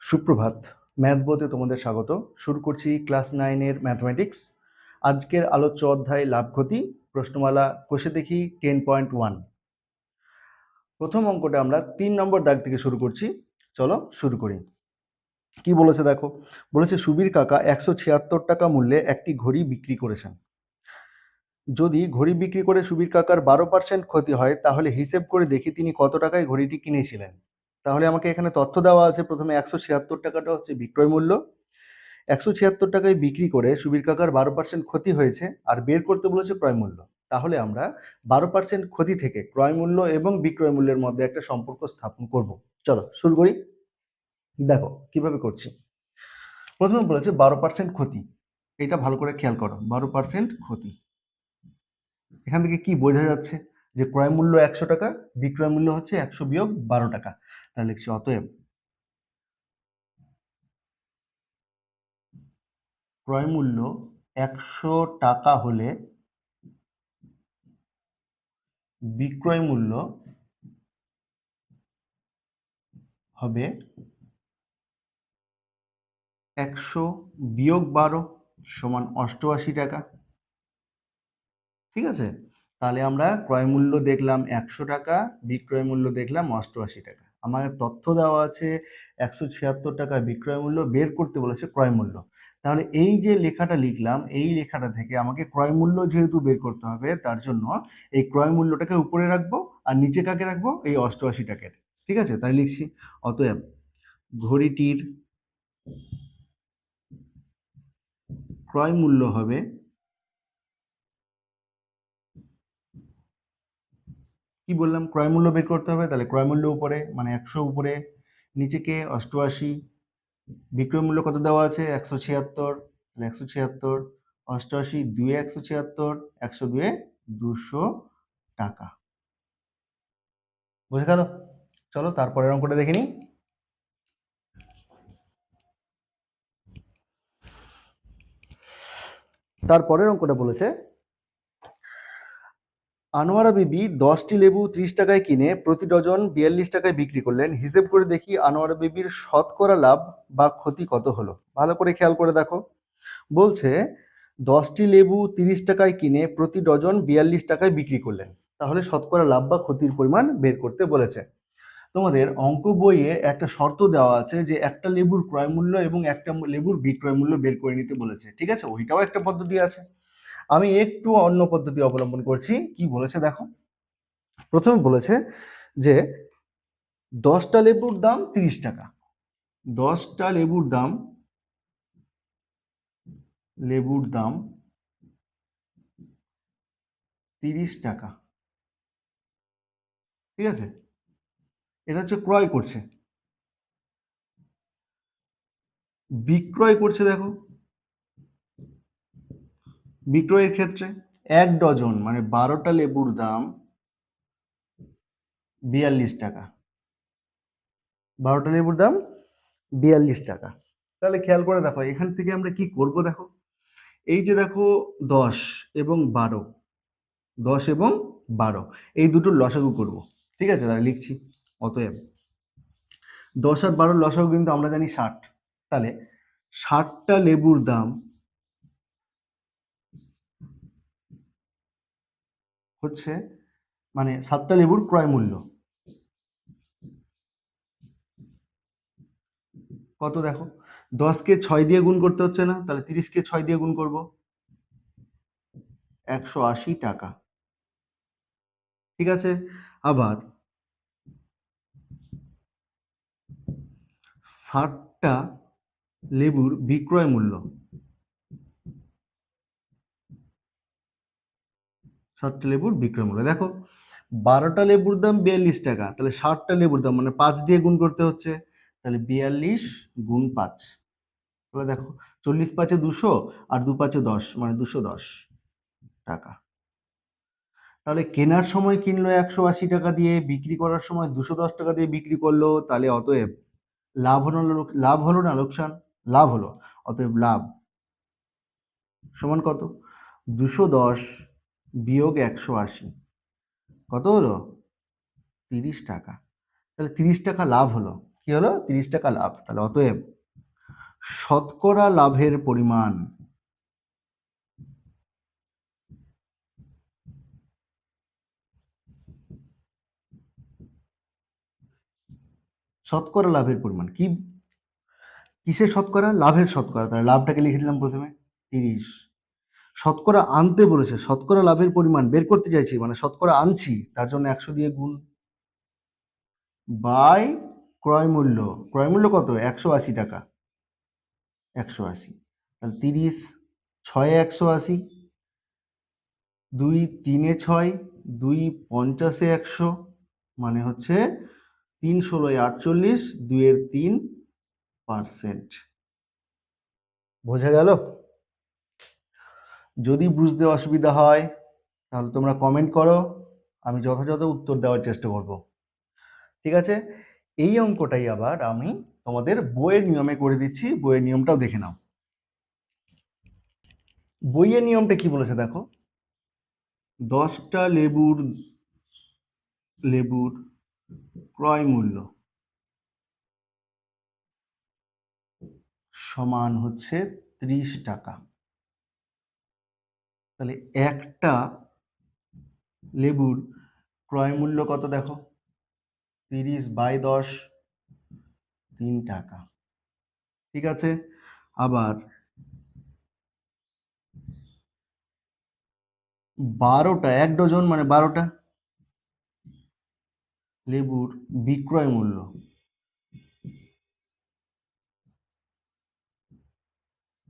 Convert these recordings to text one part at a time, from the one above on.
সুপ্রভাত। ম্যাথ বইতে তোমাদের স্বাগত। শুরু করছি ক্লাস 9 এর ম্যাথমেটিক্স। আজকের আলোচ্য অধ্যায় লাভ ক্ষতি, প্রশ্নমালা কষে দেখি 10.1। প্রথম অঙ্কটা আমরা 3 নম্বর দাগ থেকে শুরু করছি। চলো শুরু করি। কি বলেছে দেখো, বলেছে সুবীর কাকা 176 টাকা মূল্যে একটি ঘড়ি বিক্রি করেছেন। যদি ঘড়ি বিক্রি করে সুবীর কাকার 12% ক্ষতি হয়, তাহলে হিসেব করে দেখি তিনি কত টাকায় ঘড়িটি কিনেছিলেন। তাহলে আমাকে এখানে তথ্য দেওয়া আছে। প্রথমে 176 টাকাটা হচ্ছে বিক্রয় মূল্য। 176 টাকায় বিক্রি করে সুবীর কাকার 12% ক্ষতি হয়েছে, আর বের করতে বলেছে ক্রয় মূল্য। তাহলে আমরা 12% ক্ষতি থেকে ক্রয় মূল্য এবং বিক্রয় মূল্যের মধ্যে একটা সম্পর্ক স্থাপন করব। চলো শুরু করি। দেখো কিভাবে করছি। প্রথমে বলেছে 12% ক্ষতি। এটা ভালো করে খেয়াল করো, 12% ক্ষতি। এখান থেকে কি বোঝা যাচ্ছে যে ক্রয় মূল্য 100 টাকা, বিক্রয় মূল্য হচ্ছে 100 বিয়োগ 12 টাকা। তাহলে লিখছি অতএব ক্রয় মূল্য 100 টাকা হলে বিক্রয় মূল্য হবে 100 বিয়োগ 12 সমান 88 টাকা। ঠিক আছে, তাহলে আমরা ক্রয় মূল্য দেখলাম 100 টাকা, বিক্রয় মূল্য দেখলাম 88 টাকা। আমাদের তথ্য দেওয়া আছে 176 টাকা বিক্রয় মূল্য, বের করতে বলেছে ক্রয় মূল্য। তাহলে এই যে লেখাটা লিখলাম, এই লেখাটা থেকে আমাকে ক্রয় মূল্য যেহেতু বের করতে হবে, তার জন্য এই ক্রয় মূল্যটাকে উপরে রাখবো আর নিচে কাকে রাখবো, এই 88 টাকার। ঠিক আছে, তাই লিখছি অতএব ঘড়িটির ক্রয় মূল্য হবে, কি বললাম, ক্রয় মূল্য বের করতে হবে, তাহলে ক্রয় মূল্য উপরে মানে 100 উপরে, নিচেকে 88, বিক্রয় মূল্য কত দেওয়া আছে 176, তাহলে 176 88 2 176, 100 2 200 টাকা। বুঝে গেল? চলো তারপরের অঙ্কটা দেখে নিই। তারপরের অঙ্কটা বলেছে আনোয়ারা বিবি 10টি লেবু 30 টাকায় কিনে প্রতি ডজন 42 টাকায় বিক্রি করলেন। হিসেব করে দেখি আনোয়ারা বিবির শতকরা লাভ বা ক্ষতি কত হলো। ভালো করে খেয়াল করে দেখো, বলছে 10টি লেবু 30 টাকায় কিনে প্রতি ডজন 42 টাকায় বিক্রি করলেন। তাহলে শতকরা লাভ বা ক্ষতির পরিমাণ বের করতে বলেছে। তোমাদের অঙ্ক বইয়ে একটা শর্ত দেওয়া আছে যে একটা লেবুর ক্রয় মূল্য এবং একটা লেবুর বিক্রয় মূল্য বের করে নিতে বলেছে। ঠিক আছে, ওইটাও একটা পদ্ধতি আছে। আমি একটু অন্য পদ্ধতি অবলম্বন করছি। কি বলেছে দেখো, প্রথমে বলেছে যে 10টা লেবুর দাম 30 টাকা। 10টা লেবুর দাম 30 টাকা। ঠিক আছে, এটা হচ্ছে ক্রয় করছে। বিক্রয় করছে দেখো, বিক্রয়ের ক্ষেত্রে 1 ডজন মানে 12টা লেবুর দাম 42 টাকা। 12টা লেবুর দাম 42 টাকা। তাহলে খেয়াল করে দেখো, এখান থেকে আমরা কি করব দেখো, এই যে দেখো 10 এবং 12, 10 এবং 12 এই দুটোর লসাগু করব। ঠিক আছে, তাহলে লিখছি অতএব 10 আর 12 লসাগু কিন্তু আমরা জানি 60। তাহলে 60টা লেবুর দাম হচ্ছে মানে 7টা লেবুর ক্রয় মূল্য কত দেখো, 10কে 6 দিয়ে গুণ করতে হচ্ছে না, তাহলে 30কে 6 দিয়ে গুণ করব, 180 টাকা। ঠিক আছে, আবার 60টা লেবুর বিক্রয় মূল্য, 60টা লেবুর বিক্রয় মূল্য দেখো, 12টা লেবুর দাম 42 টাকা, তাহলে 60টা লেবুর দাম মানে 5 দিয়ে গুণ করতে হচ্ছে, তাহলে 42 গুণ 5, তাহলে দেখো 40 পাঁচে 200 আর 2 পাঁচে 10 মানে 210 টাকা। তাহলে কেনার সময় কিনলো 180 টাকা দিয়ে, বিক্রি করার সময় 210 টাকা দিয়ে বিক্রি করলো। তাহলে অতএব লাভ হলো না লোকসান? লাভ হলো। অতএব লাভ সমান কত, 210 বিয়োগ 180 কত হলো 30 টাকা। তাহলে 30 টাকা লাভ হলো, কি হলো 30 টাকা লাভ। তাহলে অতএব শতকরা লাভের পরিমাণ শতকরা লাভের পরিমাণ কি, কিসের শতকরা? লাভের শতকরা। তাহলে লাভটাকে লিখে দিলাম প্রথমে 30। শতকরা আনতে বলেছে, শতকরা লাভের পরিমাণ বের করতে চাইছি, মানে শতকরা আনছি, তার জন্য 100 দিয়ে গুণ বাই ক্রয় মূল্য। ক্রয় মূল্য কত? 180 টাকা। 180, তাহলে 30, 6 180, 2 3 6, 2 50 100, মানে হচ্ছে 3 16 48, 2 এর 3%। বোঝা গেল? যদি বুঝতে অসুবিধা হয় তাহলে তোমরা কমেন্ট করো, আমি যথাযথ উত্তর দেওয়ার চেষ্টা করব। ঠিক আছে, এই অঙ্কটাই আবার আমি তোমাদের বইয়ের নিয়মে করে দিচ্ছি, বইয়ের নিয়মটাও দেখে নাও। বইয়ের নিয়মটা কি বলেছে দেখো, 10টা লেবুর ক্রয় মূল্য সমান হচ্ছে 30 টাকা। তাহলে একটা লেবুর ক্রয় মূল্য কত দেখো, 30 বাই 10, 3 টাকা। ঠিক আছে, আবার 12টা, 1 ডজন মানে 12টা লেবুর বিক্রয় মূল্য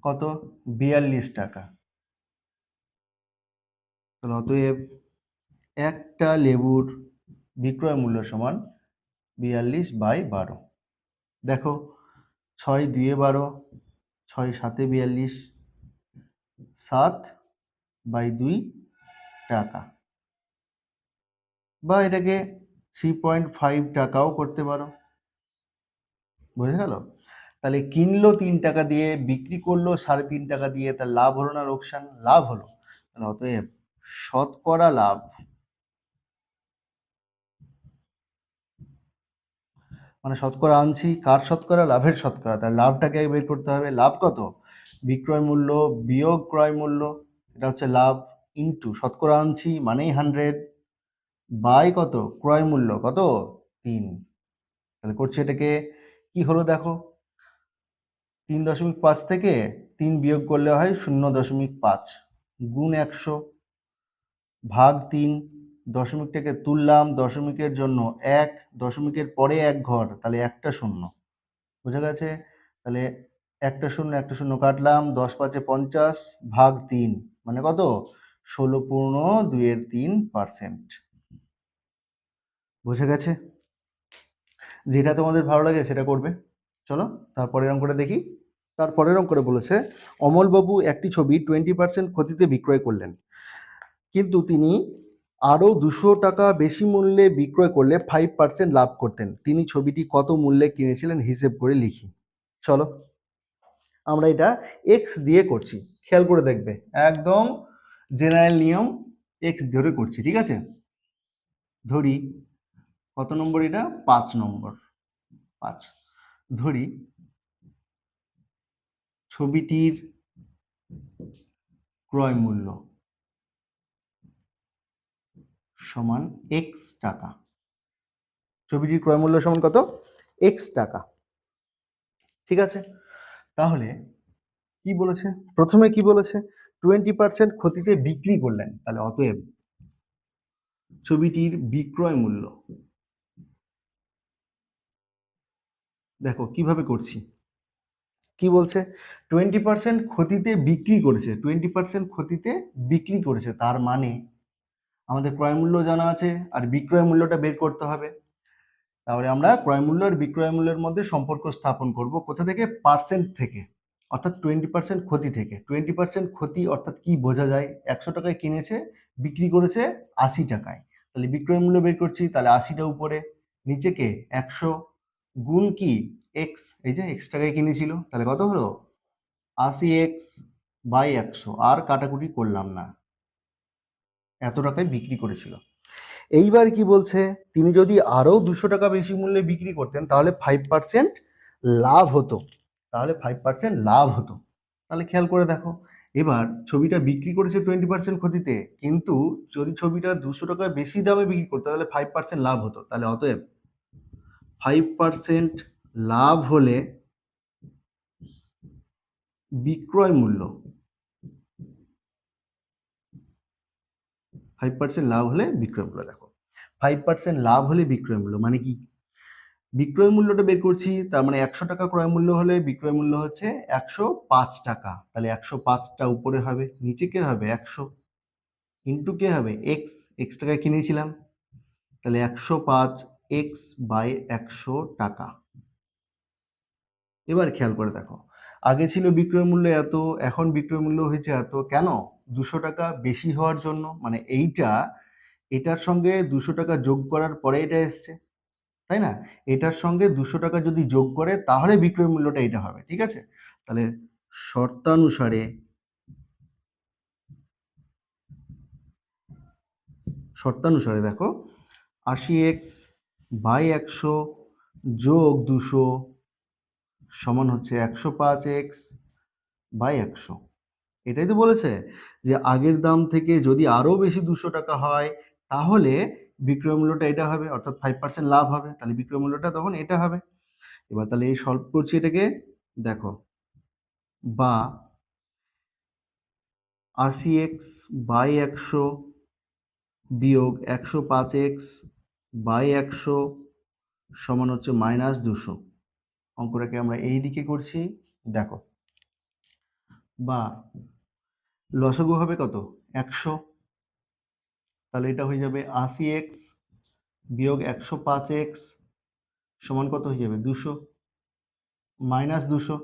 কত, 42 টাকা। তাহলে অতএব একটা লেবুর বিক্রয় মূল্য সমান 42 বাই 12। দেখো 6 2 12, 6 7 42, 7 বাই 2 টাকা, বা এটাকে 3.5 টাকাও করতে পারো। বুঝে গেল? তাহলে কিনলো 3 টাকা দিয়ে, বিক্রি করলো 3.5 টাকা দিয়ে, তার লাভ হলো না লোকসান? লাভ হলো। তাহলে অতএব শতকরা লাভ মানে শতকরা আনছি, কার শতকরা? লাভের শতকরা। তার লাভটাকে আগে বের করতে হবে। লাভ কত? বিক্রয় মূল্য বিয়োগ ক্রয় মূল্য, এটা হচ্ছে লাভ, ইন্টু শতকরা আনছি মানেই 100, বাই কত? ক্রয় মূল্য কত? 3। তাহলে করছি এটাকে, কি হলো দেখো, 3.5 থেকে 3 বিয়োগ করলে হয় 0.5, গুণ 100, ভাগ 3, দশমিকটাকে তুললাম, দশমিকের জন্য 1, দশমিকের পরে 1 ঘর, তাহলে একটা শূন্য। বুঝা গেছে? তাহলে একটা শূন্য একটা শূন্য কাটলাম, 10 5 50, ভাগ 3 মানে কত? 16.2%। বুঝে গেছে? যেটা তোমাদের ভালো লাগে সেটা করবে। চলো তারপরের অঙ্কটা দেখি। তারপরের অঙ্কটা বলেছে, অমলবাবু একটি ছবি 20% ক্ষতিতে বিক্রয় করলেন, কিন্তু তিনি আরও 200 টাকা বেশি মূল্যে বিক্রয় করলে 5% লাভ করতেন। তিনি ছবিটি কত মূল্যে কিনেছিলেন হিসেব করে লিখি। চলো আমরা এটা এক্স দিয়ে করছি, খেয়াল করে দেখবে, একদম জেনারেল নিয়ম, এক্স ধরে করছি। ঠিক আছে, ধরি কত নম্বর এটা? 5 নম্বর। 5 ধরি ছবিটির ক্রয় মূল্য সমান এক্স টাকা। ছবিটির ক্রয় মূল্য সমান কত? এক্স টাকা। ঠিক আছে, তাহলে কি বলেছে? প্রথমে কি বলেছে? 20% ক্ষতিতে বিক্রি করলেন। তাহলে অতএব ছবিটির বিক্রয় মূল্য, দেখো কিভাবে করছি, কি বলছে? 20% ক্ষতিতে বিক্রি করেছে, 20% ক্ষতিতে বিক্রি করেছে, তার মানে আমাদের ক্রয় মূল্য জানা আছে আর বিক্রয় মূল্যটা বের করতে হবে। তাহলে আমরা ক্রয় মূল্য আর বিক্রয় মূল্যের মধ্যে সম্পর্ক স্থাপন করব কোথা থেকে? পার্সেন্ট থেকে, অর্থাৎ 20% ক্ষতি থেকে। 20% ক্ষতি অর্থাৎ কি বোঝা যায়? 100 টাকায় কিনেছে, বিক্রি করেছে 80 টাকায়, তাহলে বিক্রয় মূল্য বের করছি, তাহলে 80টা উপরে, নিচে কে? 100, গুণ কি? এক্স, এই যে এক্স টাকায় কিনেছিল, তাহলে কত হলো? 80x বাই 100, আর কাটাকুটি করলাম না, এত টাকায় বিক্রি করেছিল। এইবার কি বলছে, তিনি যদি আরও 200 টাকা বেশি মূল্যে বিক্রি করতেন তাহলে 5% লাভ হতো, তাহলে খেয়াল করে দেখো, এবার ছবিটা বিক্রি করেছে 20% ক্ষতিতে, কিন্তু যদি ছবিটা 200 টাকা বেশি দামে বিক্রি করতো তাহলে 5% লাভ হতো। তাহলে অতএব 5% লাভ হলে বিক্রয় মূল্য 5% লাভ হলে বিক্রয় মূল্য, দেখো 5% লাভ হলে বিক্রয় মূল্য মানে কি, বিক্রয় মূল্যটা বের করছি, তার মানে 100 টাকা ক্রয় মূল্য হলে বিক্রয় মূল্য হচ্ছে 105 টাকা। তাহলে 105টা উপরে হবে, নিচে কে হবে 100, ইন্টু কে হবে এক্স টাকায় কিনেছিলাম, তাহলে 105x/100 টাকা। এবার খেয়াল করে দেখো, আগে ছিল বিক্রয় মূল্য এত, এখন বিক্রয় মূল্য হয়েছে এত, কেন? 200 টাকা বেশি হওয়ার জন্য, মানে এটার সঙ্গে 200 টাকা যোগ করার পরে এটা এসছে, তাই না? এটার সঙ্গে 200 টাকা যদি যোগ করে তাহলে বিক্রয় মূল্যটা এটা হবে, ঠিক আছে? তাহলে শর্তানুসারে দেখো 80x/100 যোগ 200 সমান হচ্ছে 105x/100। এটাই তো বলেছে যে আগের দাম থেকে যদি আরো বেশি 200 টাকা হয় তাহলে বিক্রয় মূল্যটা এটা হবে, অর্থাৎ 5% লাভ হবে, তাহলে বিক্রয় মূল্যটা তখন এটা হবে। এবার তাহলে এই সলভ করছি এটাকে, দেখো, বা 80x/100 বিয়োগ 105x/100 সমান হচ্ছে -200। অঙ্কটাকে আমরা এই দিকে করছি, দেখো, বা লসাগু হবে কত 100, তাহলে এটা হয়ে যাবে 80x বিয়োগ 105x সমান কত হয়ে যাবে 200, -200,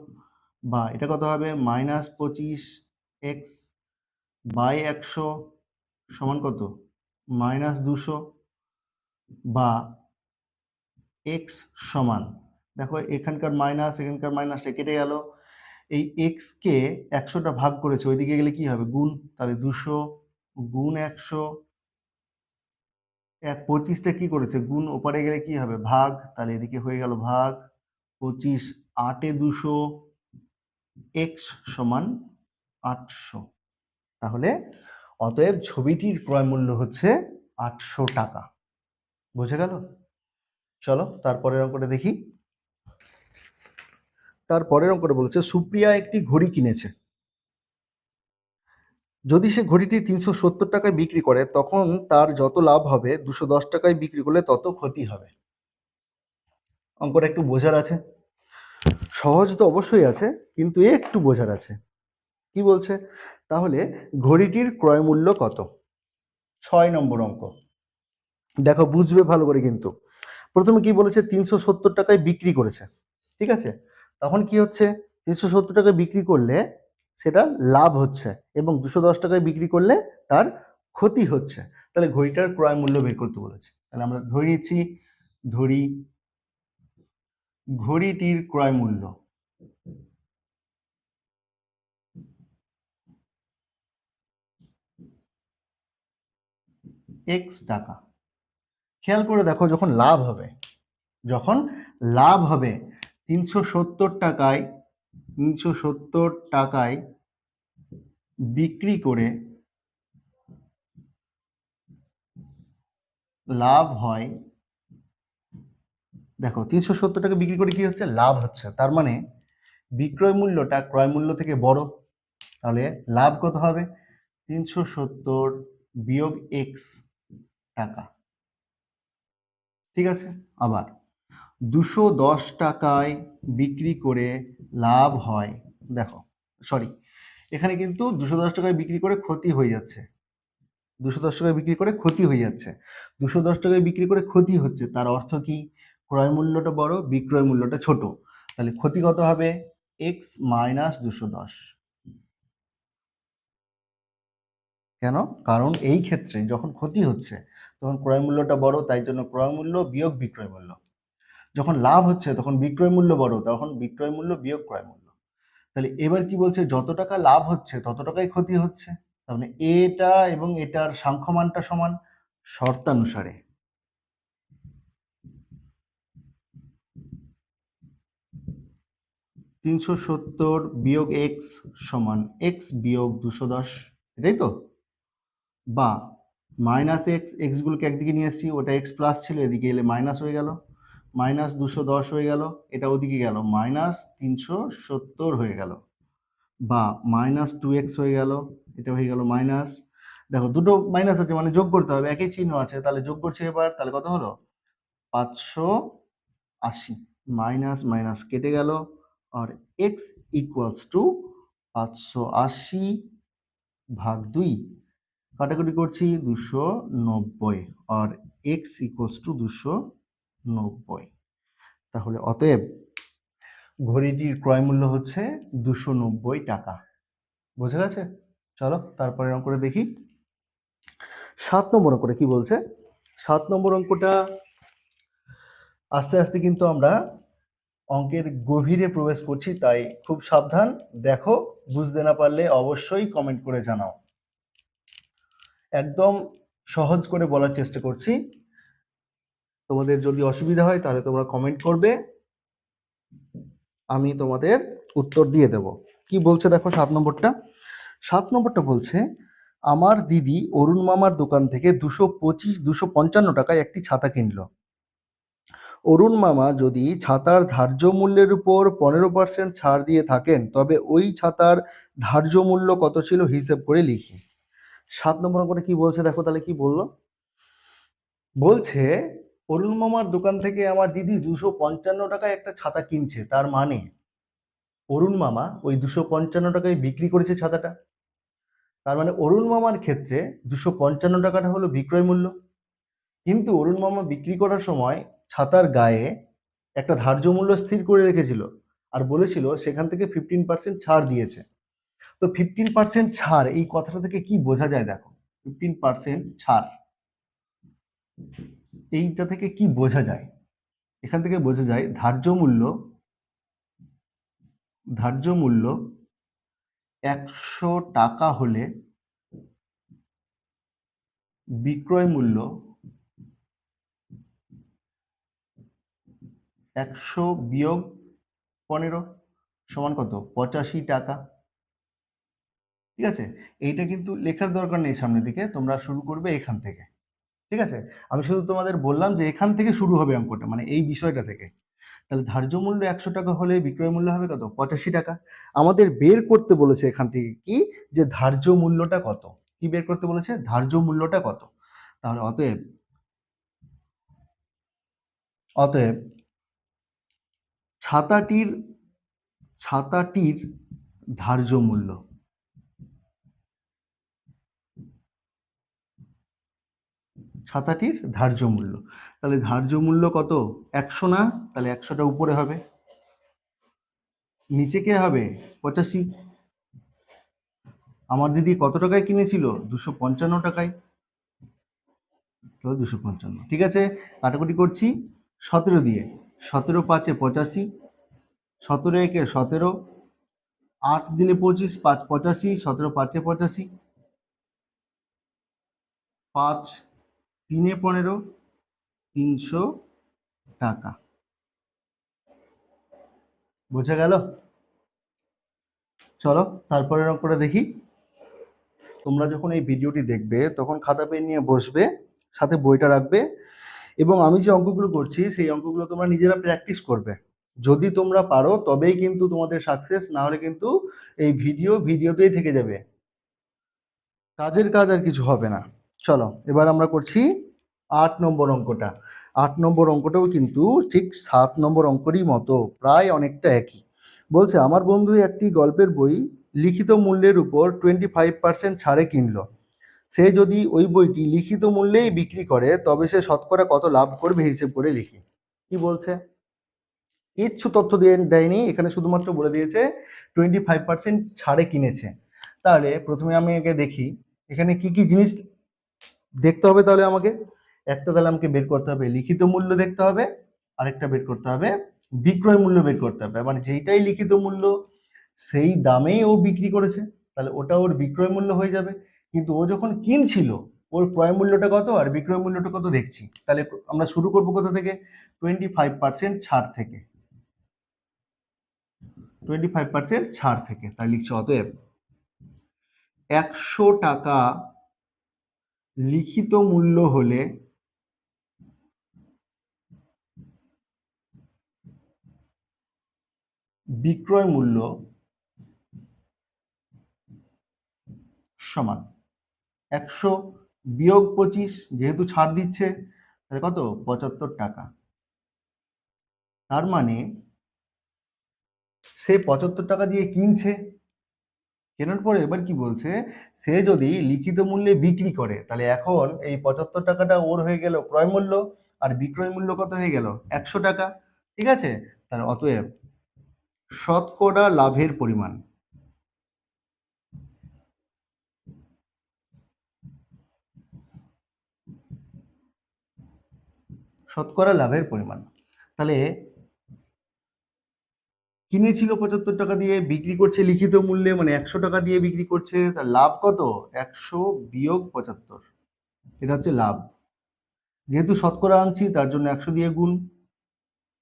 বা এটা কত হবে -25x/100 সমান কত -200, বা x সমান, দেখো এখানকার মাইনাস এখানকার মাইনাসটা কেটে গেল, এই x কে 100টা ভাগ করেছে, ওইদিকে গেলে কি হবে গুণ, তাহলে 200 গুণ 100, 25টা কি করেছে গুণ, ওপারে গেলে কি হবে ভাগ, তাহলে এদিকে হয়ে গেল ভাগ 25, 8 এ 200, x সমান 800। তাহলে অতএব ছবিটির ক্রয় মূল্য হচ্ছে 800 টাকা। বুঝে গেল? চলো তারপরের অঙ্কটা দেখি। তারপরের অঙ্কটা বলেছে সুপ্রিয়া একটি ঘড়ি কিনেছে, যদি সে ঘড়িটি 370 টাকায় বিক্রি করে তখন তার যত লাভ হবে 210 টাকায় বিক্রি করলে তত ক্ষতি হবে। অঙ্কটা একটু বোঝার আছে, সহজ তো অবশ্যই আছে, কিন্তু একটু বোঝার আছে। কি বলছে, তাহলে ঘড়িটির ক্রয় মূল্য কত? 6 নম্বর অঙ্ক, দেখো বুঝবে ভালো করে কিন্তু। প্রথমে কি বলেছে 370 টাকায় বিক্রি করেছে, ঠিক আছে? তখন কি হচ্ছে 370 টাকায় বিক্রি করলে সেটা লাভ হচ্ছে এবং 210 টাকায় বিক্রি করলে তার ক্ষতি হচ্ছে। তাহলে ঘড়িটার ক্রয় মূল্য বের করতে বলেছে, তাহলে আমরা ধরে নিচ্ছি, ধরি ঘড়িটির ক্রয় মূল্য x টাকা। খেয়াল করে দেখো, যখন লাভ হবে 370 টাকায় বিক্রি করে লাভ হয়, দেখো 370 টাকা বিক্রি করে কি হচ্ছে লাভ হচ্ছে, তার মানে বিক্রয় মূল্যটা ক্রয় মূল্য থেকে বড়, তাহলে লাভ কত হবে 370 বিয়োগ x টাকা, ঠিক আছে? আবার 210 টাকায় বিক্রি করে লাভ হয়, দেখো সরি, এখানে কিন্তু 210 টাকায় বিক্রি করে ক্ষতি হয়ে যাচ্ছে, 210 টাকায় বিক্রি করে ক্ষতি হয়ে যাচ্ছে, 210 টাকায় বিক্রি করে ক্ষতি হচ্ছে, তার অর্থ কি ক্রয় মূল্যটা বড় বিক্রয় মূল্যটা ছোট, তাহলে ক্ষতি কত হবে x - 210। কেন? কারণ এই ক্ষেত্রে যখন ক্ষতি হচ্ছে তখন ক্রয় মূল্যটা বড়, তাই জন্য ক্রয় মূল্য বিয়োগ বিক্রয় মূল্য। যখন লাভ হচ্ছে তখন বিক্রয় মূল্য বড়, তখন বিক্রয় মূল্য বিয়োগ ক্রয় মূল্য। তাহলে এবার কি বলছে, যত টাকা লাভ হচ্ছে তত টাকাই ক্ষতি হচ্ছে, তার মানে এটা এবং এটার সাংখ্যমানটা সমান, শর্তানুসারে। 370 বিয়োগ এক্স সমান এক্স বিয়োগ 210, এটাই তো? বা মাইনাস এক্স, এক্সগুলোকে একদিকে নিয়ে আসছি, ওটা এক্স প্লাস ছিল, এদিকে এলে মাইনাস হয়ে গেল, মাইনাস 210 হয়ে গেল, এটা ওদিকে গেল মাইনাস 370 হয়ে গেল, বা মাইনাস 2x হয়ে গেল, এটা হয়ে গেল মাইনাস, দেখো দুটো মাইনাস আছে মানে যোগ করতে হবে, একই চিহ্ন আছে, তাহলে যোগ করছি এবার, তাহলে কত হলো 580, মাইনাস মাইনাস কেটে গেল, আর x ইকুয়ালস টু 580 ভাগ 2, কাটাকুটি করছি 290, আর x ইকুয়ালস টু 290। তাহলে অতএব ঘড়িটির ক্রয় মূল্য হচ্ছে 290 টাকা। বোঝা গেছে? চলো তারপরে অঙ্ক করে দেখি। 7 নম্বর অঙ্কটা কি বলছে? 7 নম্বর অঙ্কটা আস্তে আস্তে কিন্তু আমরা অঙ্কের গভীরে প্রবেশ করছি, তাই খুব সাবধান, দেখো, বুঝতে না পারলে অবশ্যই কমেন্ট করে জানাও। একদম সহজ করে বলার চেষ্টা করছি, তোমাদের যদি অসুবিধা হয় তাহলে তোমরা কমেন্ট করবে, আমি তোমাদের উত্তর দিয়ে দেব। কি বলছে দেখো 7 নম্বরটা। 7 নম্বরটা বলছে, আমার দিদি অরুণ মামার দোকান থেকে 255 টাকায় একটি ছাতা কিনলো। অরুণ মামা যদি ছাতার ধার্য মূল্যের উপর 15% ছাড় দিয়ে থাকেন, তবে ওই ছাতার ধার্য মূল্য কত ছিল হিসেব করে লিখি। 7 নম্বর অঙ্কটা কি বলছে দেখো, তাহলে কি বললো, বলছে অরুণ মামার দোকান থেকে আমার দিদি 255 টাকায় একটা ছাতা কিনছে, তার মানে অরুণ মামা ওই 255 টাকায় বিক্রি করেছে ছাতাটা, তার মানে অরুণ মামার ক্ষেত্রে 255 টাকাটা হলো বিক্রয় মূল্য। কিন্তু অরুণ মামা বিক্রি করার সময় ছাতার গায়ে একটা ধার্য মূল্য স্থির করে রেখেছিল, আর বলেছিল সেখান থেকে 15% ছাড় দিয়েছে। তো 15% ছাড়, এই কথাটা থেকে কি বোঝা যায় দেখো, 15% ছাড়, এইটা থেকে কি বোঝা যায়? এখান থেকে বোঝা যায় ধার্য মূল্য 100 টাকা হলে বিক্রয় মূল্য 100 বিয়োগ 15 সমান কত, 85 টাকা। ঠিক আছে, এইটা কিন্তু লেখার দরকার নেই সামনের দিকে, তোমরা শুরু করবে এখান থেকে। ঠিক আছে, আমি শুধু তোমাদের বললাম যে এখান থেকে শুরু হবে অঙ্কটা, মানে এই বিষয়টা থেকে। তাহলে ধার্য মূল্য 100 টাকা হলে বিক্রয় মূল্য হবে কত, 85 টাকা। আমাদের বের করতে বলেছে এখান থেকে কি, যে ধার্য মূল্যটা কত, কি বের করতে বলেছে, ধার্য মূল্যটা কত। তাহলে অতএব অতএব ছাতাটির ছাতাটির ধার্য মূল্য, ছাতাটির ধার্য মূল্য, তাহলে ধার্য মূল্য কত, 100 না, তাহলে 100টা উপরে হবে, নিচে কে হবে 85। আমার দিদি কত টাকায় কিনেছিল, 255 টাকায়, তাহলে 255। ঠিক আছে, কাটাকুটি করছি 17 দিয়ে, 17 5 85, 17 1 17, 8 দিলে 25, 5 85, 17 5 85, 5 3 15, 300 টাকা। বোঝা গেল? চলো তারপরের অঙ্কটা দেখি। তোমরা যখন এই ভিডিওটি দেখবে তখন খাতা পেন নিয়ে বসবে, সাথে বইটা রাখবে, এবং আমি যে অঙ্কগুলো করছি সেই অঙ্কগুলো তোমরা নিজেরা প্র্যাকটিস করবে। যদি তোমরা পারো তবেই কিন্তু তোমাদের সাকসেস, না হলে কিন্তু এই ভিডিওতেই থেকে যাবে, কাজের কাজ আর কিছু হবে না। চলো এবার আমরা করছি 8 নম্বর অঙ্কটা। 8 নম্বর অঙ্কটাও কিন্তু ঠিক 7 নম্বর অঙ্কেরই মতো, প্রায় অনেকটা একই। বলছে আমার বন্ধু একটি গল্পের বই লিখিত মূল্যের উপর 25% ছাড়ে কিনলো। সে যদি ওই বইটি লিখিত মূল্যেই বিক্রি করে তবে সে শতকরা কত লাভ করবে হিসেব করে লিখি। কি বলছে, কিচ্ছু তথ্য দেয়নি এখানে, শুধুমাত্র বলে দিয়েছে 25% ছাড়ে কিনেছে। তাহলে প্রথমে আমি আগে দেখি এখানে কি কি জিনিস দেখতে হবে। তাহলে আমাকে তাহলে আমাকে বের করতে হবে লিখিত মূল্য দেখতে হবে, আরেকটা বের করতে হবে বিক্রয় মূল্য বের করতে হবে, মানে যেইটাই লিখিত মূল্য সেই দামেই ও বিক্রি করেছে, তাহলে ওটা ওর বিক্রয় মূল্য হয়ে যাবে। কিন্তু ও যখন কিনছিল ওর ক্রয় মূল্যটা কত আর বিক্রয় মূল্যটা কত দেখছি। তাহলে আমরা শুরু করবো কোথা থেকে? 25% ছাড় থেকে। 25% ছাড় থেকে, তাই লিখছি অতএব 100 টাকা লিখিত মূল্য হলে বিক্রয় মূল্য সমান 100 বিয়োগ 25, যেহেতু ছাড় দিচ্ছে তাহলে কত? 75 টাকা। তার মানে সে 75 টাকা দিয়ে কিনছে। কেনার পরে এবার কি বলছে, সে যদি লিখিত মূল্যে বিক্রি করে তাহলে এখন এই 75 টাকাটা ওর হয়ে গেল ক্রয় মূল্য, আর বিক্রয় মূল্য কত হয়ে গেল? 100 টাকা। ঠিক আছে, তাহলে অতএব শতকরা লাভের পরিমাণ, শতকরা লাভের পরিমাণ, তাহলে কিনেছিল 75 টাকা দিয়ে, বিক্রি করছে লিখিত মূল্যে মানে 100 টাকা দিয়ে বিক্রি করছে, তার লাভ কত? 100 বিয়োগ 75, এটা হচ্ছে লাভ। যেহেতু শতকরা আনছি তার জন্য 100 দিয়ে গুণ,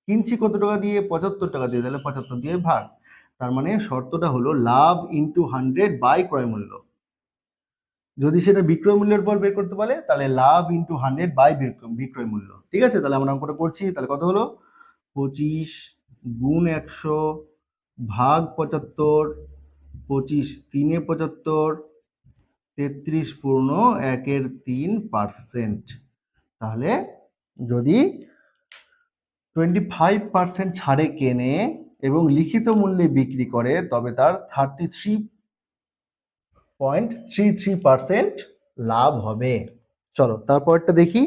কিনছি কত টাকা দিয়ে? 75 টাকা দিয়ে, তাহলে 75 দিয়ে ভাগ। তার মানে শর্তটা হলো লাভ ইন্টু 100 বাই ক্রয় মূল্য। যদি সেটা বিক্রয় মূল্যের পর বের করতে পারে তাহলে লাভ ইন্টু 100 বাই বিক্রয় মূল্য। ঠিক আছে, তাহলে আমরা অঙ্কটা করছি। তাহলে কত হলো? 25 গুণ 100 ভাগ 75, 25 তিনে 75, 33.1/3%। তাহলে যদি 25% ছাড়ে কেনে এবং লিখিত মূল্যে বিক্রি করে তবে তার 33.33% লাভ হবে। চলো তারপরটা দেখি।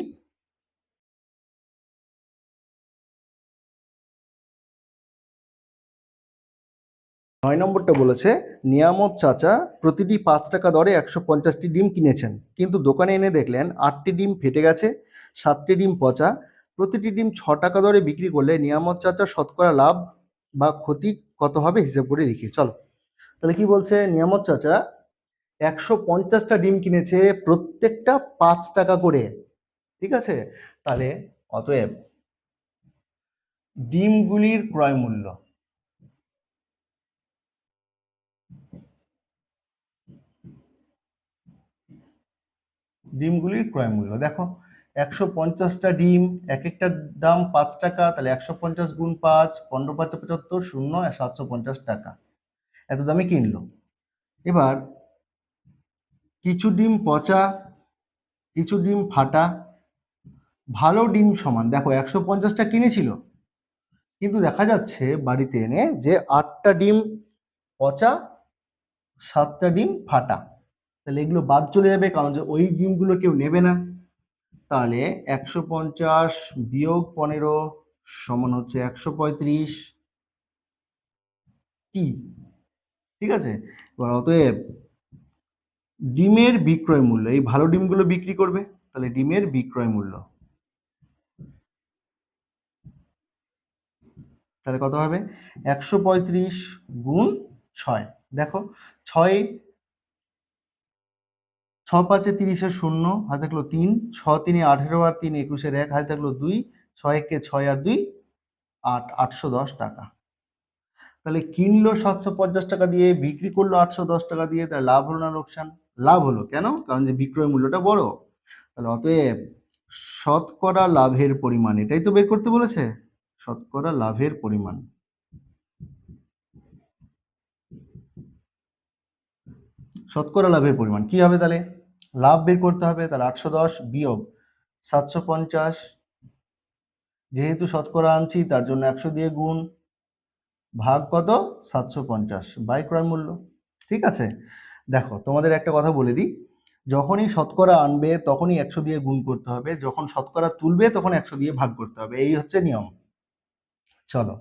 9 নম্বরটা বলেছে, নিয়ামত চাচা প্রতিটি 5 টাকা দরে 150টি ডিম কিনেছেন, কিন্তু দোকানে এনে দেখলেন 8টি ডিম ফেটে গেছে, 7টি ডিম পচা। প্রতিটি ডিম 6 টাকা দরে বিক্রি করলে নিয়ামত চাচা শতকরা লাভ বা ক্ষতি কত হবে হিসাব করে লিখি। চলো তাহলে কি বলছে, নিয়ামত চাচা 150টা ডিম কিনেছে, প্রত্যেকটা 5 টাকা করে। ঠিক আছে, তাহলে অতএব ডিমগুলির ক্রয় মূল্য, ডিমগুলির ক্রয় মূল্য দেখো, 150টা ডিম, এক একটার দাম 5 টাকা, তাহলে 150 গুণ 5, 15 5 75, 0 750 টাকা এত দামে কিনলো। এবার কিছু ডিম পচা, কিছু ডিম ফাটা, ভালো ডিম সমান। দেখো 150টা কিনেছিল, কিন্তু দেখা যাচ্ছে বাড়িতে এনে যে 8টা ডিম পচা, 7টা ডিম ফাটা, তাহলে এগুলো বাদ চলে যাবে, কারণ যে ওই ডিমগুলো কেউ নেবে না। তাহলে 150 বিয়োগ 15 সমান হচ্ছে 135 টি। ঠিক আছে, এবার অতএব ডিমের বিক্রয় মূল্য, এই ভালো ডিমগুলো বিক্রি করবে, তাহলে ডিমের বিক্রয় মূল্য তাহলে কত হবে? 135 গুণ 6। দেখো 6 6 5 30 শূন্য, হাতে থাকলো 3, 6 3 18 আর 3 21 1, হাতে থাকলো 2, 6 1 6 আর 2 8, 810 টাকা। তাহলে কিনলো 750 টাকা দিয়ে, বিক্রি করলো 810 টাকা দিয়ে, তার লাভ হলো না লোকসান? লাভ হলো। কেন? কারণ যে বিক্রয় মূল্যটা বড়। তাহলে অতএব শতকরা লাভের পরিমাণ, এটাই তো বের করতে বলেছে, শতকরা লাভের পরিমাণ। শতকরা লাভের পরিমাণ কি হবে? তাহলে লাভ বের করতে হবে, তাহলে 810 বিয়োগ 750, যেহেতু শতকরা আনছি তার জন্য 100 দিয়ে গুণ, ভাগ কত? 750 বাই ক্রয় মূল্য। ঠিক আছে, দেখো তোমাদের একটা কথা বলে দিই, যখনই শতকরা আনবে তখনই 100 দিয়ে গুণ করতে হবে, যখন শতকরা তুলবে তখন 100 দিয়ে ভাগ করতে হবে, এই হচ্ছে নিয়ম। চলো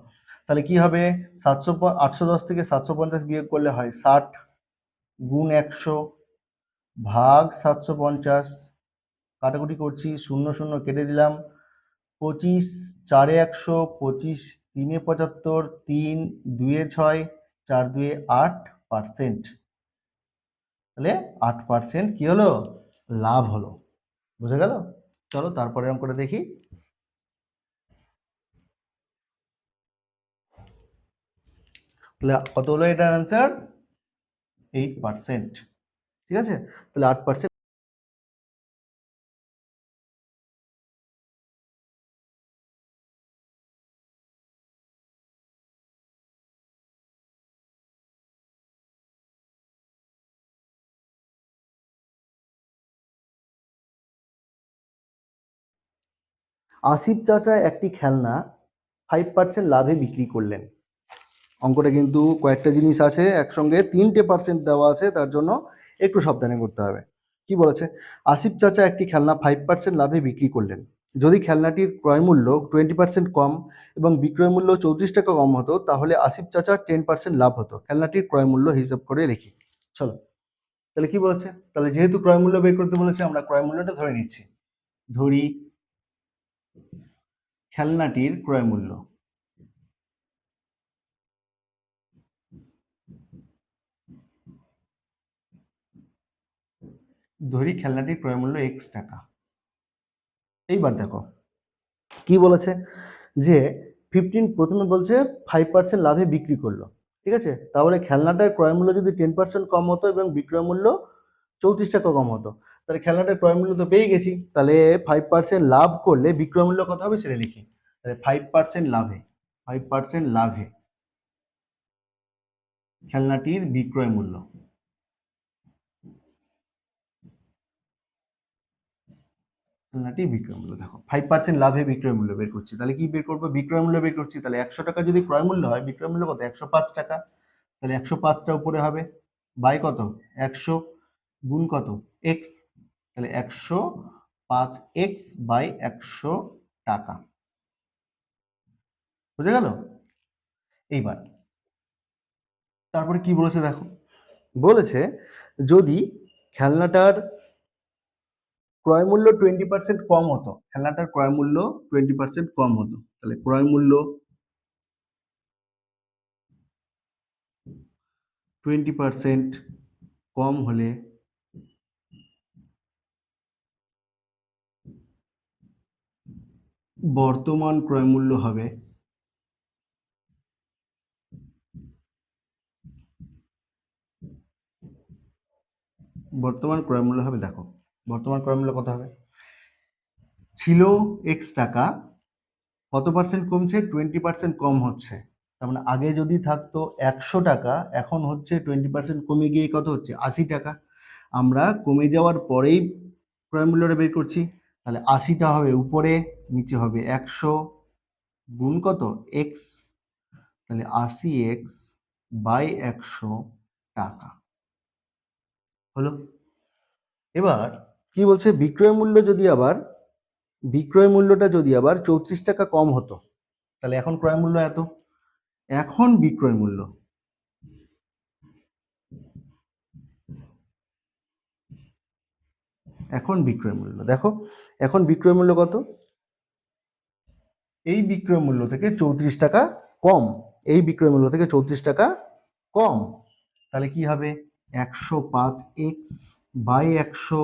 তাহলে কি হবে, 810 থেকে 750 বিয়োগ করলে হয় 60 গুণ 100 ভাগ 750, কাটাকুটি করছি, 0 0 কেটে দিলাম, 25 4 100, 25 3 75, 3 2 6, 4 2 8%। তাহলে 8% কি হলো? লাভ হলো। বুঝে গেল? চলো তারপরে এরকম করে দেখি। তাহলে কত হলো এটার অ্যান্সার? 8%। ঠিক আছে, তাহলে 8%। আসিফ চাচা একটি খেলনা 5% লাভে বিক্রি করলেন। অঙ্কটা কিন্তু কয়েকটা জিনিস আছে একসঙ্গে, 3% দেওয়া আছে, তার জন্য একটু সাবধানে করতে হবে। কি বলেছে? আসিফ চাচা একটি খেলনা 5% লাভে বিক্রি করলেন। যদি খেলনাটির ক্রয় মূল্য 20% কম এবং বিক্রয় মূল্য 34 টাকা কম হতো, তাহলে আসিফ চাচার 10% লাভ হতো। খেলনাটির ক্রয় মূল্য হিসাব করে লিখি। চলো, তাহলে কি বলেছে? তাহলে যেহেতু ক্রয় মূল্য বের করতে বলেছে, আমরা ক্রয় মূল্যটা ধরে নিচ্ছি। ধরি খেলনাটির ক্রয় মূল্য। ধরি খেলনাটির ক্রয় মূল্য X টাকা। এইবার দেখো কি বলেছে, যে প্রথমে বলছে 5% লাভে বিক্রি করলো। ঠিক আছে, তাহলে খেলনাটার ক্রয় মূল্য যদি 10% কম হতো এবং বিক্রয় মূল্য 34 টাকা কম হতো, তাহলে খেলনাটার ক্রয় মূল্য তো পেয়ে গেছি। তাহলে 5% লাভ করলে বিক্রয় মূল্য কত হবে সেটা লিখি। তাহলে 5% লাভে, 5% লাভে খেলনাটির বিক্রয় মূল্য। খেলনাটির বিক্রয় মূল্য দেখো 5% লাভে বিক্রয় মূল্য বের করছি। তাহলে কি বের করবো? বিক্রয় মূল্য বের করছি। তাহলে 100 টাকা যদি ক্রয় মূল্য হয়, বিক্রয় মূল্য কত? 105 টাকা। তাহলে 105টা উপরে হবে বাই কত? 100 গুণ কত? এক্স। তাহলে 105x বাই 100 টাকা। বুঝে গেল? এইবার তারপরে কি বলেছে দেখো, বলেছে যদি খেলনাটার ক্রয় মূল্য 20% কম হতো, খেলনাটার ক্রয় মূল্য 20% কম হতো, তাহলে ক্রয় মূল্য 20% কম হলে বর্তমান ক্রয় মূল্য হবে, বর্তমান ক্রয় মূল্য হবে দেখো, বর্তমান ক্রয় মূল্য কত হবে? ছিল X টাকা, কত পার্সেন্ট কমছে? 20% কম হচ্ছে। তার মানে আগে যদি থাকতো 100 টাকা, এখন হচ্ছে 20% কমে গিয়ে কত হচ্ছে? 80 টাকা। আমরা কমে যাওয়ার পরেই ক্রয় মূল্যটা বের করছি। তাহলে 80টা হবে উপরে, নিচে হবে 100 গুণ কত? এক্স। তাহলে 80x বাই 100 টাকা হলো। এবার কি বলছে, বিক্রয় মূল্যটা যদি আবার 34 টাকা কম হতো, তাহলে এখন ক্রয় মূল্য এত। এখন বিক্রয় মূল্য, এখন বিক্রয় মূল্য দেখো, এখন বিক্রয় মূল্য কত? এই বিক্রয় মূল্য থেকে 34 টাকা কম, এই বিক্রয় মূল্য থেকে 34 টাকা কম। তাহলে কি হবে? 105x বাই 100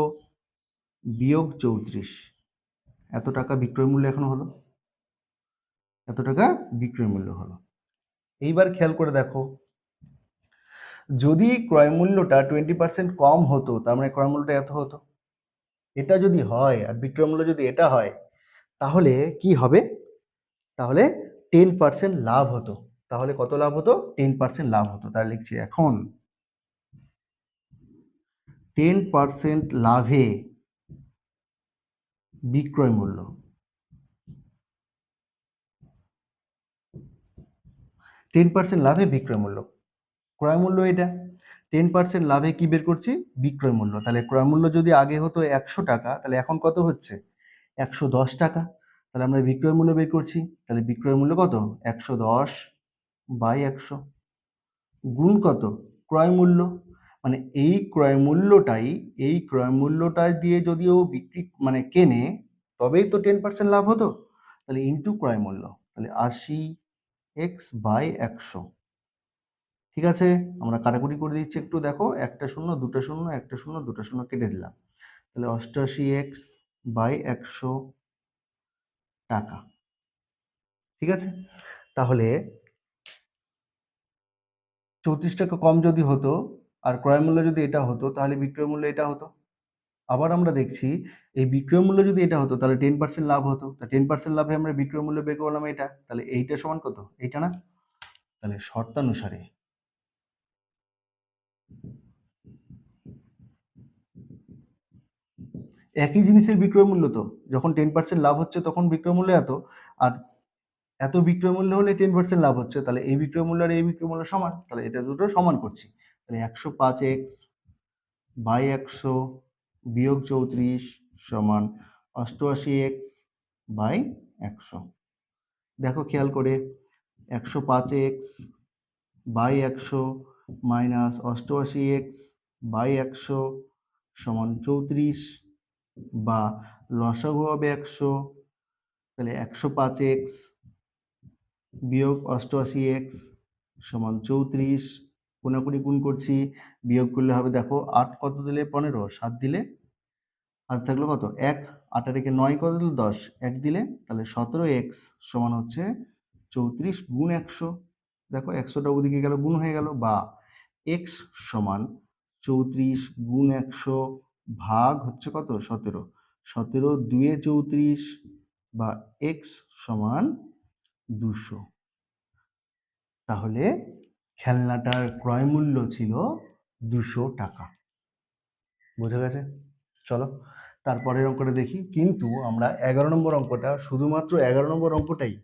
বিয়োগ 34, এত টাকা বিক্রয় মূল্য এখন হলো, এত টাকা বিক্রয় মূল্য হলো। এইবার খেয়াল করে দেখো, যদি ক্রয় মূল্যটা 20% কম হতো, তার মানে ক্রয় মূল্যটা এত হতো। এটা যদি হয় আর বিক্রয় মূল্য যদি এটা হয়, তাহলে কি হবে? তাহলে 10% লাভ হতো। তাহলে কত লাভ হতো? 10% লাভ হতো। তাহলে লিখছি এখন 10% লাভে বিক্রয় মূল্য, 10% লাভে বিক্রয় মূল্য। ক্রয় মূল্য এটা, 10% লাভে কি বের করছি? বিক্রয় মূল্য। তাহলে ক্রয় মূল্য যদি আগে হতো 100 টাকা, তাহলে এখন কত হচ্ছে? 110 টাকা। তাহলে আমরা বিক্রয় মূল্য বের করছি। তাহলে বিক্রয় মূল্য কত? 110 বাই 100 গুণ কত? ক্রয় মূল্য। মানে এই ক্রয় মূল্যটা দিয়ে যদিও বিক্রি মানে কেনে, তবেই তো 10% লাভ হতো। তাহলে ইন্টু ক্রয় মূল্য, তাহলে 80x বাই 100। ঠিক আছে, আমরা কাটাকুটি করে দিচ্ছি একটু দেখো, একটা শূন্য দুটো শূন্য, একটা শূন্য দুটো শূন্য কেটে দিলাম। তাহলে 88x বাই 100 টাকা। ঠিক আছে, তাহলে 34 টাকা কম যদি হতো আর ক্রয় মূল্য যদি এটা হতো তাহলে বিক্রয় মূল্য এটা হতো। আবার আমরা দেখছি এই বিক্রয় মূল্য যদি এটা হতো তাহলে 10% লাভ হতো। তা 10% লাভে আমরা বিক্রয় মূল্য বের করলাম এটা, তাহলে এইটা সমান কত? এইটা না? তাহলে শর্তানুসারে একই জিনিসের বিক্রয় মূল্য তো, যখন 10% লাভ হচ্ছে তখন বিক্রয় মূল্য এত, আর এত বিক্রয় মূল্য হলে 10% লাভ হচ্ছে, তাহলে এই বিক্রয় মূল্য আর এই বিক্রয় মূল্য সমান, তাহলে এটা দুটো সমান করছি। তাহলে 105x বাই 100 বিয়োগ 34 সমান 88x বাই 100। দেখো খেয়াল করে, 105x by 100 minus 88x by 100 সমান 34, বা লসাগু হবে 100, তাহলে 105x বিয়োগ 88x সমান 34, কোনাকুনি গুণ করছি, বিয়োগ করলে হবে দেখো 8 কত দিলে 15, 7 দিলে আর থাকলো কত 1, 8 আর 9 কত দিলে 10, 1 দিলে তাহলে 17x সমান হচ্ছে 34 গুণ 100। দেখো 100টা ওদিকে গেল, গুণ হয়ে গেল, বা x সমান 34 গুণ 100 ভাগ হচ্ছে কত 17, 17 2 34, বা x সমান 200। তাহলে খেলনাটার ক্রয় মূল্য ছিল 200 টাকা। বোঝা গেছে? চলো তারপরের অঙ্কটা দেখি, কিন্তু আমরা 11 নম্বর অঙ্কটা, শুধুমাত্র 11 নম্বর অঙ্কটাই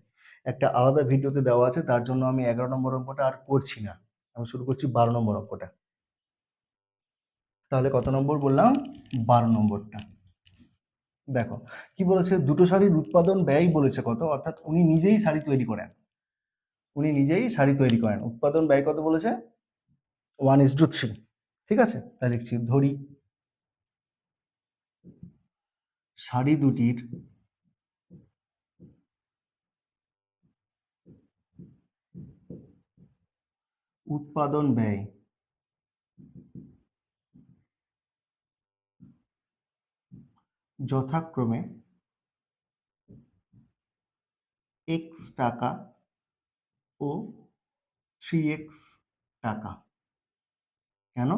একটা আলাদা ভিডিওতে দেওয়া আছে, তার জন্য আমি 11 নম্বর অঙ্কটা আর করছি না, আমি শুরু করছি 12 নম্বর অঙ্কটা। তাহলে কত নম্বর বললাম? 12 নম্বরটা। দেখো কি বলেছে, দুটো শাড়ির উৎপাদন ব্যয় বলেছে কত, অর্থাৎ উনি নিজেই শাড়ি তৈরি করেন, উৎপাদন ব্যয় কত বলেছে? 1:3। ঠিক আছে, তাহলে লিখছি, ধরি শাড়ি দুটির উৎপাদন ব্যয় যথাক্রমে x টাকা ও 3x টাকা। কেন?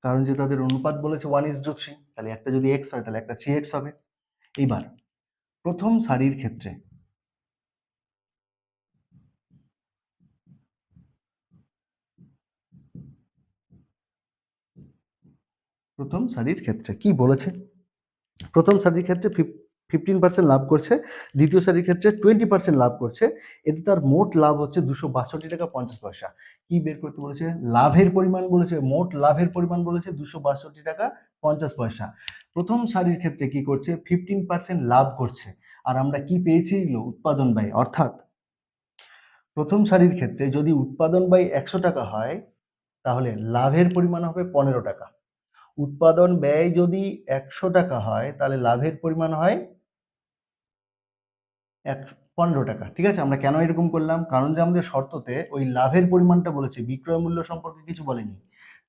কারণ যে তাদের অনুপাত বলেছে 1:3, তাহলে একটা যদি x হয় তাহলে একটা 3x হবে। এইবার প্রথম সারির ক্ষেত্রে, কি বলেছে? প্রথম সারির ক্ষেত্রে 15% লাভ করছে, দ্বিতীয় সারির ক্ষেত্রে 20% লাভ করছে, এতে তার মোট লাভ হচ্ছে 262 টাকা 50 পয়সা। কি বের করতে বলেছে? লাভের পরিমাণ বলেছে, মোট লাভের পরিমাণ বলেছে 262 টাকা 50 পয়সা। প্রথম সারির ক্ষেত্রে কি করছে? 15% লাভ করছে, আর আমরা কি পেয়েছি? উৎপাদন ব্যয়, অর্থাৎ প্রথম সারির ক্ষেত্রে যদি উৎপাদন ব্যয় 100 টাকা হয় তাহলে লাভের পরিমাণ হবে 15 টাকা। উৎপাদন ব্যয় যদি 100 টাকা হয় তাহলে লাভের পরিমাণ হয় 15 টাকা। ঠিক আছে, আমরা কেন এরকম করলাম? কারণ যে আমাদের শর্ততে ওই লাভের পরিমাণটা বলেছে, বিক্রয় মূল্য সম্পর্কে কিছু বলেনি,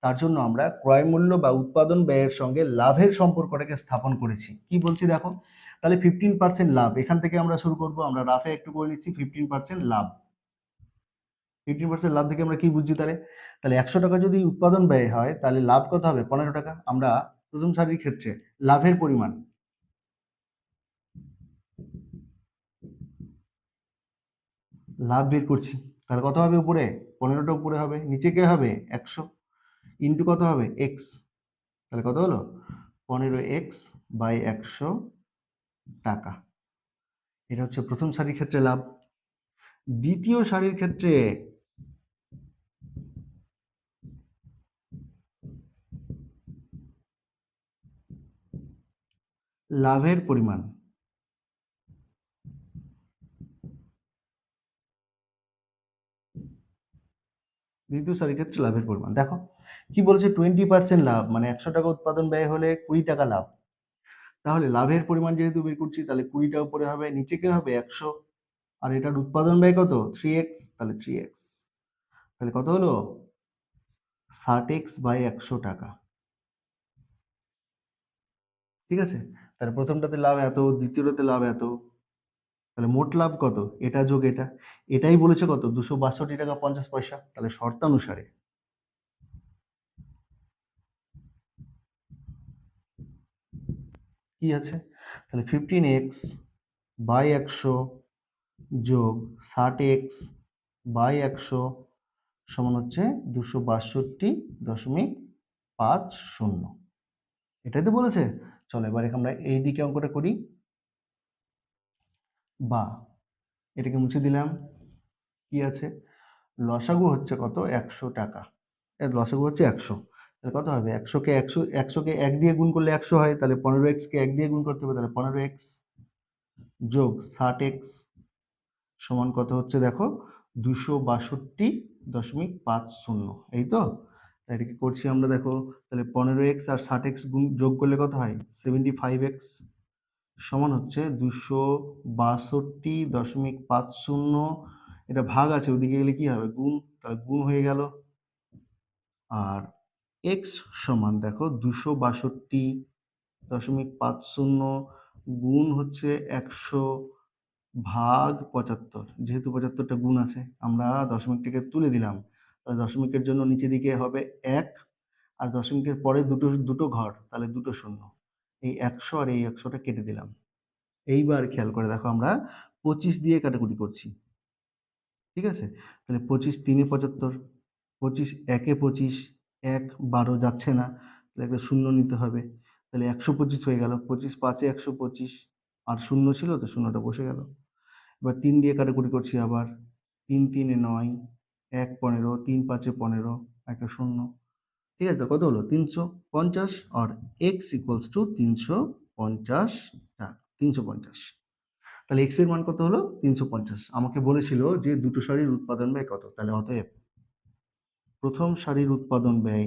তার জন্য আমরা ক্রয় মূল্য বা উৎপাদন ব্যয়ের সঙ্গে লাভের সম্পর্কটাকে স্থাপন করেছি। কি বলছি দেখো, তাহলে 15% লাভ, এখান থেকে আমরা শুরু করব, আমরা রাফে একটু করে নিচ্ছি 15% লাভ। 15% লাভ থেকে আমরা কি বুঝছি তাহলে? তাহলে 100 টাকা যদি উৎপাদন ব্যয় হয় তাহলে লাভ কত হবে? 15 টাকা। আমরা প্রথম সারির ক্ষেত্রে লাভের পরিমাণ, লাভ বের করছি, তাহলে কত হবে? উপরে 15টা উপরে হবে, নিচে কে হবে? 100 ইন্টু কত হবে? এক্স। তাহলে কত হলো? 15x বাই 100 টাকা। এটা হচ্ছে প্রথম সারির ক্ষেত্রে লাভ। দ্বিতীয় সারির ক্ষেত্রে লাভের পরিমাণ, দেখো কি বলছে, 20% লাভ, মানে 100 টাকা উৎপাদন ব্যয় হলে 20 টাকা লাভ। তাহলে লাভের পরিমাণ যেহেতু বের করছি, তাহলে 20টা উপরে হবে, নিচে কে হবে? 100, আর এটার উৎপাদন ব্যয় কত? 3x, তাহলে 3x, তাহলে কত হলো? 60x বাই 100 টাকা। ঠিক আছে, তাহলে প্রথমটাতে লাভ এত, দ্বিতীয়টাতে লাভ এত, তাহলে মোট লাভ কত? এটা যোগ এটা, এটাই বলেছে কত? 262 টাকা 50 পয়সা। তাহলে শর্তানুসারে কি আছে? তাহলে 15x বাই 100 যোগ 60x বাই 100 সমান হচ্ছে 262.50। এটাই তো বলেছে। চলো এবার আমরা এই দিকে অঙ্কটা করি। বা এটাকে মুছে দিলাম। কি আছে? লসাগু হচ্ছে কত? 100 টাকা। লসাগু হচ্ছে 100। তাহলে কত হবে? 100কে 1 দিয়ে গুণ করলে 100 হয়। তাহলে 15x কে 1 দিয়ে গুণ করতে হবে, তাহলে 15x যোগ 60x সমান কত হচ্ছে দেখো? 262.50। এই তো। তাই এটাকে করছি আমরা, দেখো। তাহলে 15x আর 60x গুণ যোগ করলে কত হয়? 75x সমান হচ্ছে 262.50। এটা ভাগ আছে, ওদিকে গেলে কি হবে? গুণ। তাহলে গুণ হয়ে গেল। আর এক্স সমান দেখো 262.50 গুণ হচ্ছে 100 ভাগ 75। যেহেতু 75টা গুণ আছে, আমরা দশমিকটাকে তুলে দিলাম। তাহলে দশমিকের জন্য নিচে দিকে হবে 1, আর দশমিকের পরে দুটো দুটো ঘর, তাহলে দুটো শূন্য। এই 100 আর এই 100টা কেটে দিলাম। এইবার খেয়াল করে দেখো, আমরা 25 দিয়ে কাটাকুটি করছি। ঠিক আছে? তাহলে 25 3 75, 25 1 25, 1 12 যাচ্ছে না, তাহলে একটা শূন্য নিতে হবে। তাহলে 125 হয়ে গেল। 25 5 125, আর শূন্য ছিল তো, শূন্যটা বসে গেল। এবার 3 দিয়ে কাটাকুটি করছি আবার। 3 3 9, 1 15, 3 5 15, একটা শূন্য। ঠিক আছে? কত হলো? 350। আর x ইকুয়ালস টু 350 টাকা, 350। তাহলে x এর মান কত হলো? 350। আমাকে বলেছিল যে দুটো সারির উৎপাদন ব্যয় কত। তাহলে অতএব প্রথম সারির উৎপাদন ব্যয়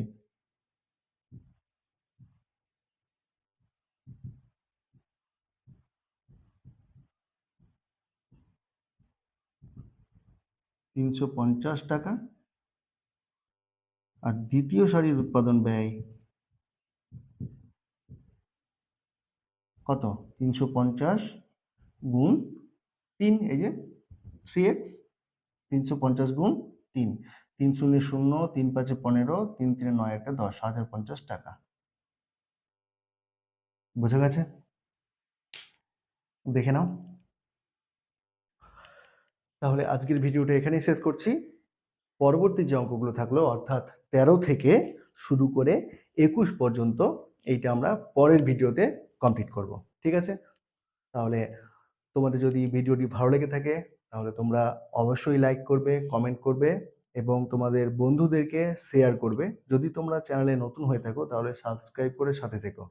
350 টাকা, আর দ্বিতীয় সারির উৎপাদন ব্যয় কত? 350 গুণ 3, এই যে 3x, 350 গুণ 3, 3 শূন্য 0, 3 5 15, 3 3 9 1 10, 1050 টাকা। বুঝে গেছে? দেখে নাও। তাহলে আজকের ভিডিওটা এখানেই শেষ করছি। পরবর্তী যে অঙ্কগুলো থাকলো, অর্থাৎ 13 থেকে শুরু করে 21 পর্যন্ত, এইটা আমরা পরের ভিডিওতে কমপ্লিট করব। ঠিক আছে? তাহলে তোমাদের যদি ভিডিওটি ভালো লেগে থাকে, তাহলে তোমরা অবশ্যই লাইক করবে, কমেন্ট করবে এবং তোমাদের বন্ধুদেরকে শেয়ার করবে। যদি তোমরা চ্যানেলে নতুন হয়ে থাকো, তাহলে সাবস্ক্রাইব করে সাথে থেকো।